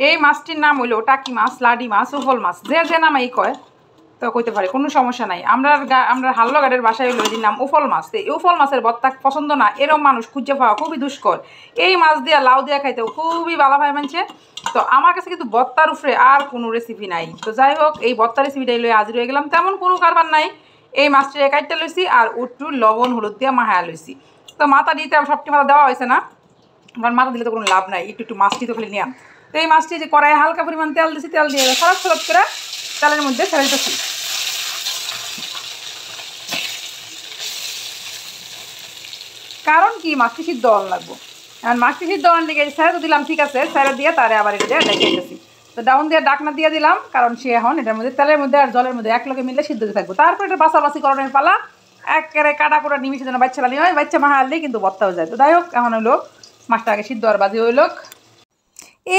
এই মাছটির নাম হইলো টাকি মাছ, লাডি মাছ, উফল মাছ, যে নামাই কয় তো কইতে পারে, কোনো সমস্যা নাই। আমরা হাল্লগাড়ের বাসায় হইলো এটির নাম উফল মাছ। তো এই উফল মাছের ভর্তা পছন্দ না এরম মানুষ খুঁজে পাওয়া খুবই দুষ্কর। এই মাছ দিয়া লাউ দিয়া খাইতেও খুবই ভালো হয় মানছে। তো আমার কাছে কিন্তু ভর্তার উপরে আর কোনো রেসিপি নাই। তো যাই হোক, এই ভর্তা রেসিপিটাই লয়ে হাজির হয়ে গেলাম। তেমন কোনো কারবার নাই, এই মাছটা কাটতে লইছি আর একটু লবণ হলুদ দিয়ে মাহায়া লইছি। তো মাথা দিতে সবটি মাথা দেওয়া হয়েছে না, কারণ মাথা দিলে তো কোনো লাভ নাই, একটু মাছটি তো খালি নিয়াম। তো এই মাছটি যে কড়াইয়ে হালকা পরিমাণ তেল দিয়েছি, তেল দিয়ে সরব সরব করে তেলের মধ্যে ছেড়ে দিতেছি। কারণ কি মাছটি সিদ্ধ হওয়ার লাগবো, এখন মাছটি সিদ্ধ হওয়ার দিকে ছেড়ে তো দিলাম, ঠিক আছে, ছেড়ে দিয়ে তারে আবার এটা দিয়ে রেখে গেছি। তো ডাউন দিয়ে ডাকনা দিয়ে দিলাম, কারণ সে এখন এটার মধ্যে তেলের মধ্যে আর জলের মধ্যে একলগে মিলে সিদ্ধ হতে থাকবো। তারপর এটা বাছাবাছি করণের পালা, একেবারে কাটা কোটা নিমিশে যেন বাচ্চা লালি হয়, বাচ্চা মাহা আনলেই কিন্তু ভর্তা হয়ে যায়। তো যাই হোক, এখন হইলো মাছটা আগে সিদ্ধ আর বাজি হইল।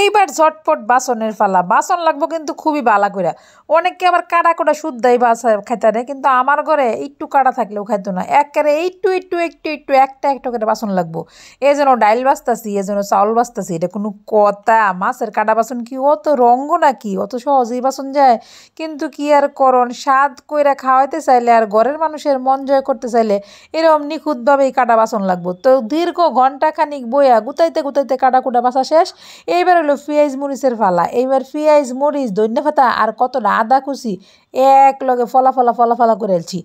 এইবার ঝটপট বাসনের পালা, বাসন লাগবো কিন্তু খুবই বালা করে। অনেকে আবার কাটা কোটা শুদ্ধাই বাসা খাইতে, কিন্তু আমার ঘরে একটু কাটা থাকলেও খাইতো না, একেবারে একটু একটু একটু একটু একটা একটা করে বাসন লাগবো। এই জন্য ডাইল বাছতাছি, এই জন্য চাউল বাছতাছি, এটা কোনো কথা? মাছের কাটা বাসন কি অত রঙ্গ নাকি? অত সহজেই বাসন যায়? কিন্তু কি আর করণ, স্বাদ কইরা খাওয়াইতে চাইলে আর ঘরের মানুষের মন জয় করতে চাইলে এরকম নিখুঁতভাবেই কাটা বাসন লাগবো। তো দীর্ঘ ঘন্টাখানিক বইয়া গুতাইতে গুতাইতে কাটা কুটা বাসা শেষ। এইবার হলো পেঁয়াজ মরিচের ফালা। এইবার পেঁয়াজ মরিচ ধনিয়া পাতা আর কতটা আদা কুচি এক লগে ফলা ফলা ফলা ফলা করে এলছি।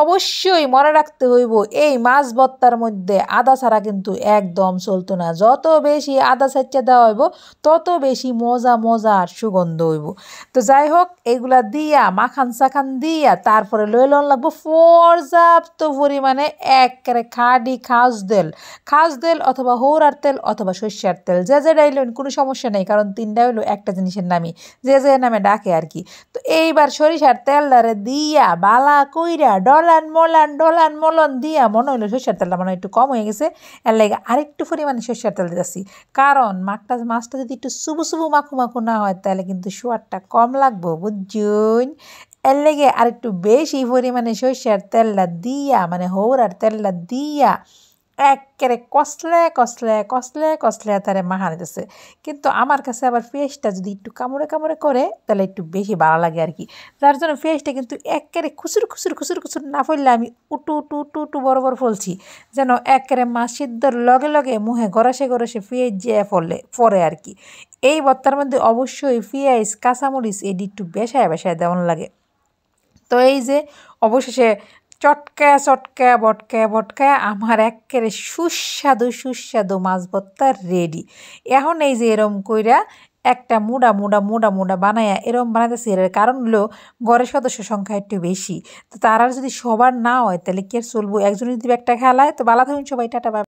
অবশ্যই মনে রাখতে হইব, এই মাছ ভর্তার মধ্যে আদা ছাড়া কিন্তু একদম চলতো না। যত বেশি আদা ছাইচা দেওয়া হইব তত বেশি মজা মজা আর সুগন্ধ হইব। তো যাই হোক, এইগুলা দিয়া মাখান সাখান দিয়া তারপরে লই লন লাগবো পর্যাপ্ত পরিমাণে একেবারে খাঁটি খাস তেল অথবা হৌরার তেল অথবা সর্ষের তেল, যে ডাইলেন কোনো সমস্যা নেই, কারণ তিনটা হইলো একটা জিনিসের নামই, যে নামে ডাকে আর কি। তো এইবার সরিষার তেলটারে দিয়া বালা কইরা ডলান মলন দিয়া, মনে হইলো সর্ষের তেলটা মনে হয় একটু কম হয়ে গেছে, এর লাগে আরেকটু পরিমাণে সর্ষের তেল দিতেছি। কারণ মাছটা যদি একটু সুবু সুবু মাখু মাখু না হয় তাহলে কিন্তু সোয়াদটা কম লাগবো, বুঝুন। এর লেগে আরেকটু বেশি পরিমাণে সর্ষের তেলটা দিয়া, মানে হৌরার তেলটা দিয়া একেবারে কষলে তারে মাখা নিতেছে। কিন্তু আমার কাছে আবার পেঁয়াজটা যদি একটু কামড়ে কামড়ে করে তাহলে একটু বেশি ভালো লাগে আর কি। যার জন্য পেঁয়াজটা কিন্তু একেবারে খুচুর না ফেললে আমি উটু বড় ফলছি, যেন একেবারে মাছ সিদ্ধর লগে লগে মুখে গরসে পেঁয়াজ যে পরে আর কি। এই ভর্তার মধ্যে অবশ্যই পেঁয়াজ কাঁচামরিচ এটি একটু বেশায় দেওয়ান লাগে। তো এই যে অবশেষে চটকা বটকা আমার একেবারে সুস্বাদু মাছ ভর্তা রেডি। এখন এই যে এরম কইরা একটা মুডা বানায়া এরম বানাইতেছি, এর কারণ হলো ঘরের সদস্য সংখ্যা একটু বেশি। তো তারা যদি সবার না হয় তাহলে কি আর চলবো? একজন যদি একটা খেলায় তো বালা থাকুন সবাই, টাটা।